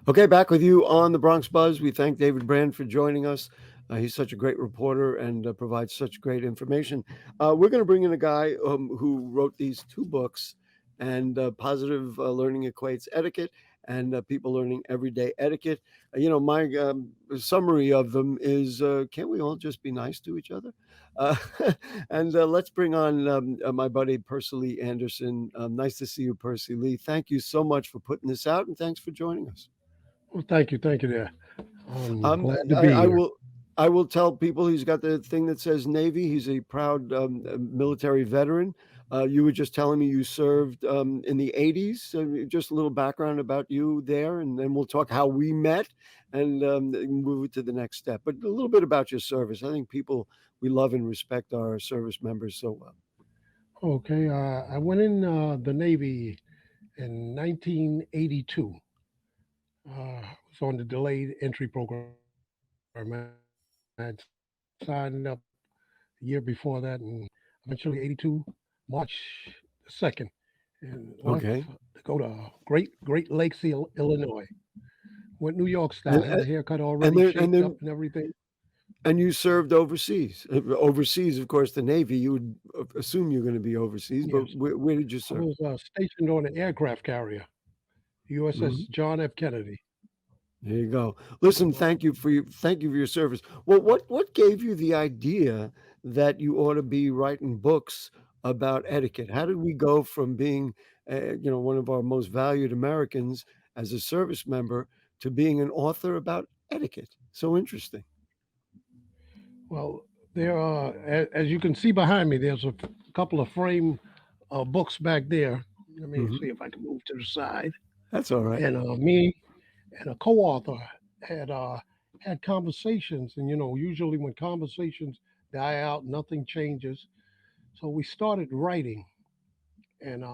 Okay, back with you on the Bronx Buzz. We thank David Brand for joining us. He's such a great reporter and provides such great information. We're going to bring in a guy who wrote these two books, and Positive Learning Equates Etiquette and People Learning Everyday Etiquette. My summary of them is can't we all just be nice to each other? Uh, and let's bring on my buddy Percylee Anderson. Nice to see you, Percy Lee. Thank you so much for putting this out, and thanks for joining us. Well, thank you there. I'm Um, glad to I, be I here. will. I will tell people he's got the thing that says Navy. He's a proud military veteran. You were just telling me you served in the '80s. So just a little background about you there, and then we'll talk how we met and move it to the next step. But a little bit about your service. I think people we love and respect our service members so well. Okay, I went in the Navy in 1982. I was on the delayed entry program. I had signed up a year before that, and eventually 82 March the 2nd, and left to go Okay, to Great Lakes, Illinois. Went New York style. Had the and haircut already and then shaped up and everything. and you served overseas. Overseas, of course, the Navy. You would assume you're going to be overseas, but Yes, where did you I serve? was stationed on an aircraft carrier, Hmm. USS John F. Kennedy. There you go. Listen, thank you for your service. Well, what gave you the idea that you ought to be writing books about etiquette? How did we go from being, one of our most valued Americans as a service member to being an author about etiquette? So interesting. Well, there are, as you can see behind me, there's a couple of frame books back there. Let me Hmm. see if I can move to the side. That's all right. And me and a co-author had had conversations, and usually when conversations die out, nothing changes. So we started writing, and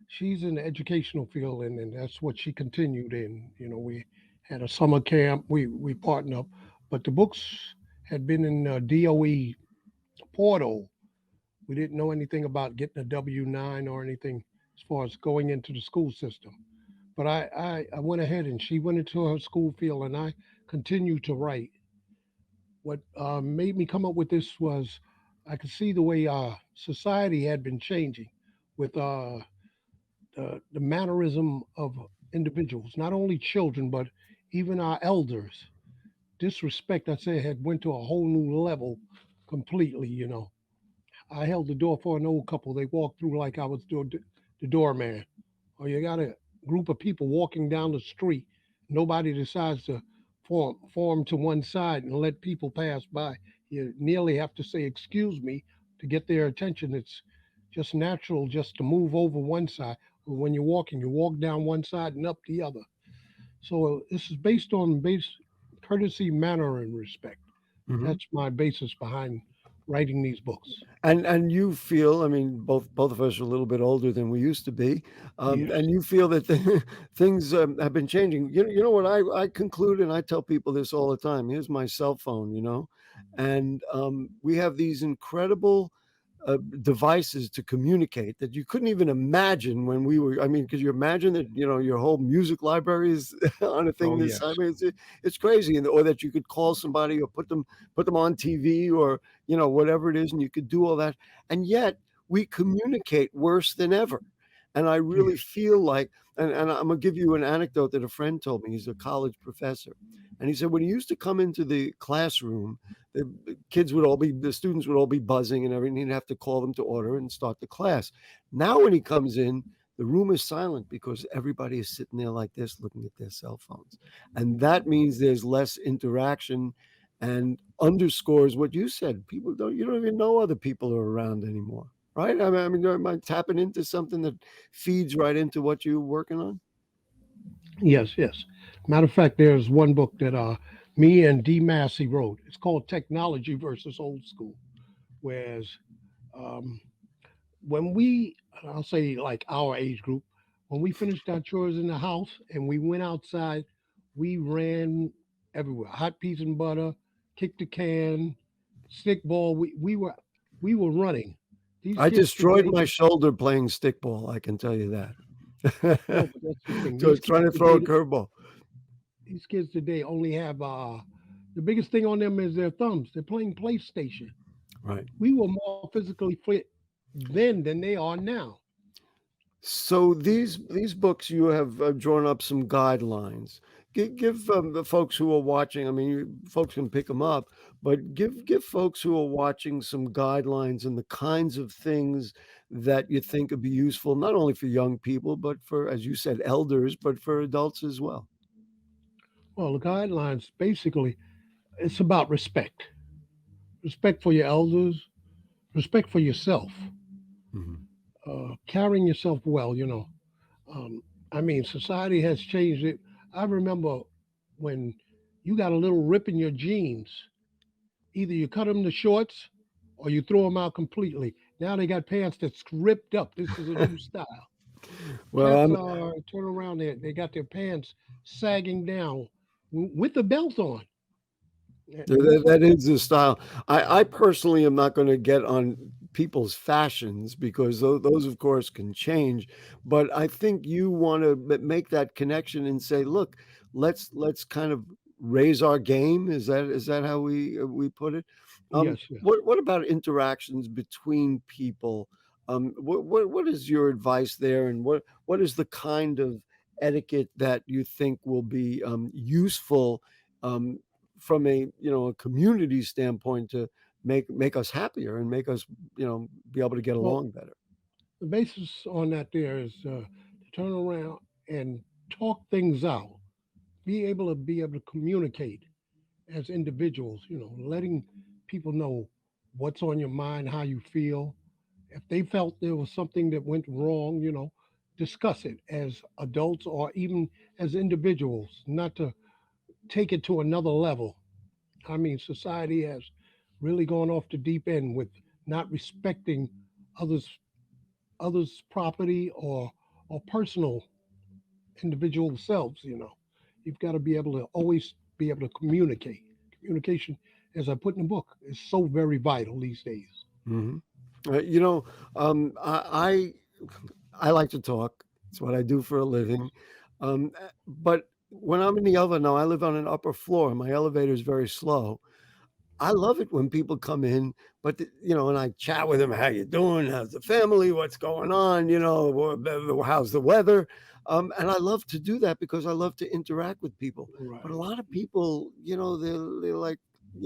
she's in the educational field, and that's what she continued in. We had a summer camp. We partnered up, but the books had been in DOE portal. We didn't know anything about getting a W-9 or anything as far as going into the school system. But I went ahead and she went into her school field and I continued to write. What made me come up with this was I could see the way society had been changing with the mannerism of individuals, not only children, but even our elders. Disrespect, I say, had went to a whole new level completely. I held the door for an old couple. They walked through like I was the doorman. Or you got a group of people walking down the street. Nobody decides to form to one side and let people pass by. You nearly have to say, "Excuse me," to get their attention. It's just natural just to move over one side. But when you're walking, you walk down one side and up the other. So this is based on base courtesy, manner, and respect. Hmm. That's my basis behind writing these books. And you feel, I mean, both of us are a little bit older than we used to be, Yes. and you feel that things have been changing. You know what I conclude, and I tell people this all the time. Here's my cell phone, and we have these incredible devices to communicate that you couldn't even imagine when we were. I mean, could you imagine that your whole music library is on a thing Oh, this size? yes. I mean, it's crazy, or that you could call somebody or put them on TV or whatever it is, and you could do all that. And yet we communicate worse than ever. And I really Yes. feel like, and I'm going to give you an anecdote that a friend told me. He's a college professor. And he said when he used to come into the classroom, the students would all be buzzing and everything. He'd have to call them to order and start the class. Now, when he comes in, the room is silent because everybody is sitting there like this, looking at their cell phones. And that means there's less interaction and underscores what you said. You don't even know other people are around anymore, right? I mean, am I tapping into something that feeds right into what you're working on? Yes, yes. Matter of fact, there's one book that me and D. Massey wrote. It's called Technology versus Old School. Whereas um, when I'll say like our age group, when we finished our chores in the house and we went outside, we ran everywhere. Hot peas and butter, kick the can, stick ball. We were running. These I kids destroyed today, my shoulder playing stickball. I can tell you that. no, but that's the thing. So These kids trying to throw a today, curveball. These kids today only have the biggest thing on them is their thumbs. They're playing PlayStation. Right. We were more physically fit then than they are now. So these books you have drawn up some guidelines. Give the folks who are watching. I mean, folks can pick them up, but give folks who are watching some guidelines and the kinds of things that you think would be useful, not only for young people, but for, as you said, elders, but for adults as well. Well, the guidelines basically it's about respect, respect for your elders, respect for yourself, Mhm. carrying yourself well. Um, I mean, society has changed it. I remember when you got a little rip in your jeans, either you cut them to shorts or you throw them out completely. Now they got pants that's ripped up. This is a new style. Well, Cats I'm are turn around there. They got their pants sagging down with the belt on. Yeah, This that is the style. I personally am not gonna get on people's fashions because those, of course, can change, but I think you wanna make that connection and say, "Look, let's kind of raise our game." Is that how we put it? yes, yes. What about interactions between people? What is your advice there, and what is the kind of etiquette that you think will be, useful, um, from a community standpoint to make us happier and make us be able to get Well, along better. the basis on that there is to turn around and talk things out. Be able to communicate as individuals. Letting people know what's on your mind, how you feel. If they felt there was something that went wrong, discuss it as adults or even as individuals, not to take it to another level. I mean, society has really gone off the deep end with not respecting others others' property or personal individual selves. You've got to be able to always be able to communicate. Communication, as I put in the book, is so very vital these days. Hmm. You know, I like to talk. It's what I do for a living. But when I'm in the elevator now, I live on an upper floor. My elevator is very slow. I love it when people come in, but and I chat with them. How you doing? How's the family? What's going on? How's the weather? And I love to do that because I love to interact with people. But a Right. lot of people, they're like,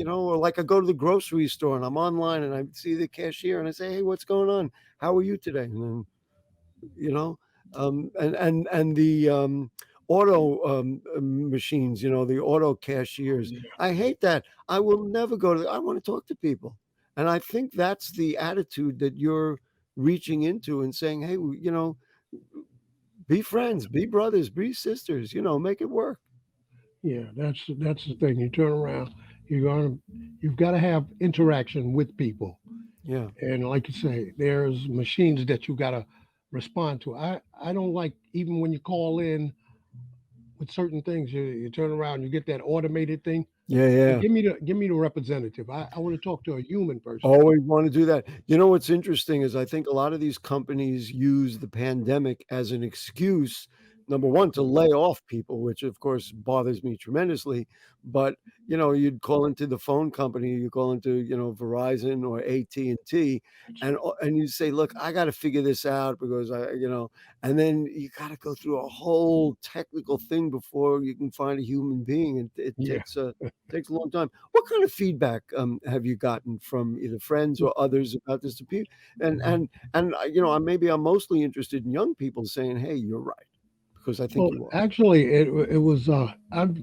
or like I go to the grocery store and I'm online and I see the cashier and I say, hey, what's going on? How are you today? And then you know and the auto machines, the auto cashiers, Yeah. I hate that. I will never go to I want to talk to people, and I think that's the attitude that you're reaching into and saying, hey, be friends, be brothers, be sisters, make it work. Yeah, that's the thing. You turn around, you've got to have interaction with people, Yeah. and like you say, there's machines that you got to respond to. I don't like even when you call in with certain things, you turn around, you get that automated thing. Yeah, yeah. Give me the representative. I want to talk to a human person. Always wanna do that. What's interesting is I think a lot of these companies use the pandemic as an excuse, number 1, to lay off people, which of course bothers me tremendously, but, you'd call into the phone company, you call into, Verizon or AT&T, That's and you say, "Look, I gotta figure this out because and then you gotta go through a whole technical thing before you can find a human being, and it yeah. takes a long time. What kind of feedback, have you gotten from either friends or others about this appeal? Maybe I'm mostly interested in young people saying, "Hey, you're right," because I think Well, you are. actually, it was. I've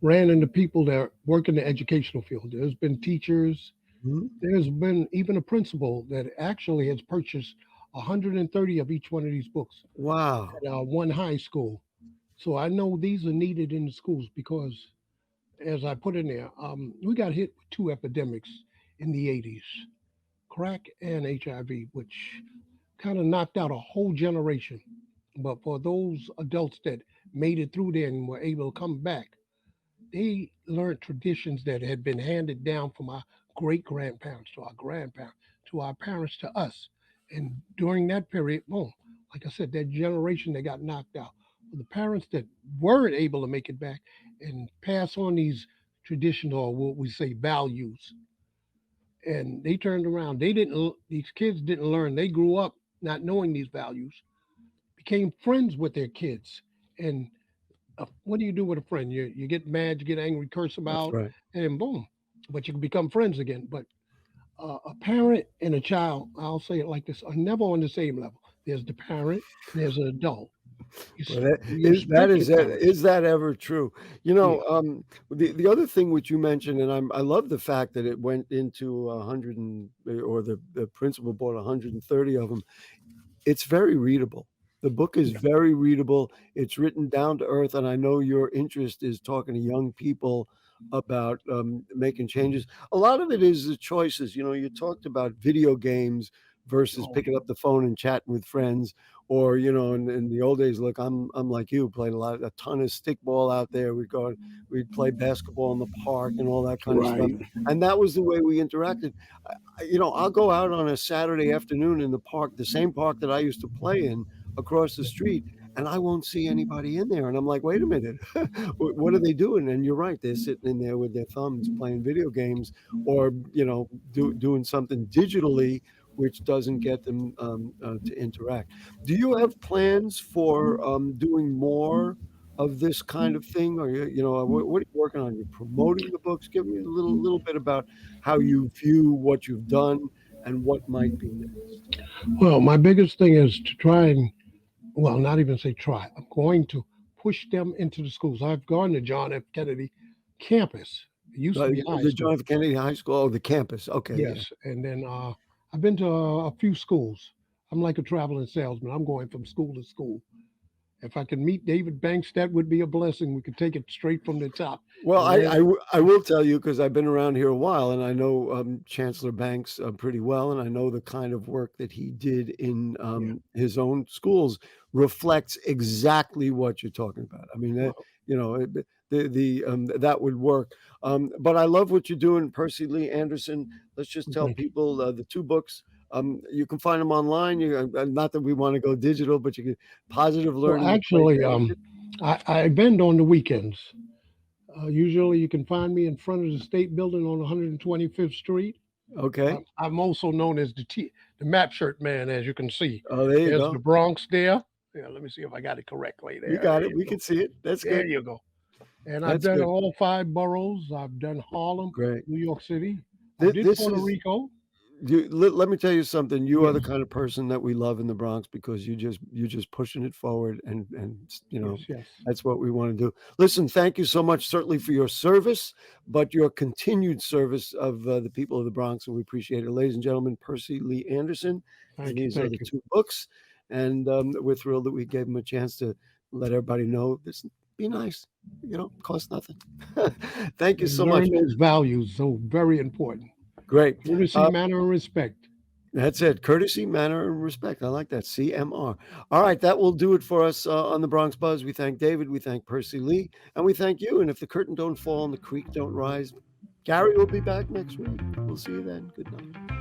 ran into people that work in the educational field. There's been teachers. Mhm. There's been even a principal that actually has purchased 130 of each one of these books Wow. at one high school. So I know these are needed in the schools because, as I put in there, we got hit with two epidemics in the 80s, crack and HIV, which kind of knocked out a whole generation. But for those adults that made it through there and were able to come back, they learned traditions that had been handed down from our great grandparents to our grandparents to our parents to us. And during that period, boom, like I said, that generation that got knocked out for the parents that weren't able to make it back and pass on these traditional, or what we say, values. And they turned around. They didn't. These kids didn't learn. They grew up not knowing these values, became friends with their kids. And what do you do with a friend? You get mad, you get angry, curse them That's out, right. and boom. But you can become friends again. But a parent and a child, I'll say it like this, are never on the same level. There's the parent, and there's an adult. But that You is that respect your is that parents. is that ever true? Yeah. The other thing which you mentioned, and I love the fact that it went into 100 or the principal bought 130 of them. It's very readable. The book is Yeah. very readable. It's written down to earth, and I know your interest is talking to young people about making changes. A lot of it is the choices. You talked about video games versus Oh, picking up the phone and chatting with friends, or in the old days. Look, I'm like you, played a ton of stickball out there. We'd play basketball in the park and all that kind of stuff, right. and that was the way we interacted. I'll go out on a Saturday afternoon in the park, the same park that I used to play in across the street, and I won't see anybody in there. And I'm like, wait a minute, what are they doing? And you're right, they're sitting in there with their thumbs playing video games, or doing something digitally, which doesn't get them to interact. Do you have plans for doing more of this kind of thing, or what are you working on? You're promoting the books. Give me a little bit about how you view what you've done and what might be next. Well, my biggest thing is to try and, well, not even say try. I'm going to push them into the schools. I've gone to John F. Kennedy campus. It used to be high The school. John F. Kennedy High School, oh, the campus. Okay, yeah. Yes, and then I've been to a few schools. I'm like a traveling salesman. I'm going from school to school. If I could meet David Banks, that would be a blessing. We could take it straight from the top Well, and land. I will tell you, because I've been around here a while, and I know Chancellor Banks pretty well, and I know the kind of work that he did in Yeah. his own schools reflects exactly what you're talking about. I mean, Well, that would work. But I love what you're doing, Percy Lee Anderson. Let's just tell thank you. people the two books. You can find them online. Not that we want to go digital, but you can Positive Well, Learning, The Place actually, to End I vend on the weekends. Usually, you can find me in front of the State Building on 125th Street. It. Okay. I'm also known as the map shirt man, as you can see. Oh, there you There's the go. Bronx there. Yeah, let me see if I got it correctly. You There got it. you We go. can see it. That's There good. you go. And I've That's done good. all five boroughs. I've done Harlem, Great. New York City. I did This Puerto is Rico. let me tell you something. You are the Yes, kind of person that we love in the Bronx, because you just pushing it forward, and yes, yes. that's what we want to do. Listen, thank you so much, certainly for your service, but your continued service of the people of the Bronx, and we appreciate it, ladies and gentlemen. Percy Lee Anderson, and Thank you, these are thank the you. two books, and we're thrilled that we gave him a chance to let everybody know this. Be nice, cost nothing. Thank you And so much. learn those values, so very important. Great. Courtesy, Uh, manner, and respect. That's it. Courtesy, manner, and respect. I like that. CMR. All right. That will do it for us on the Bronx Buzz. We thank David. We thank Percy Lee. And we thank you. And if the curtain don't fall and the creek don't rise, Gary will be back next week. We'll see you then. Good night.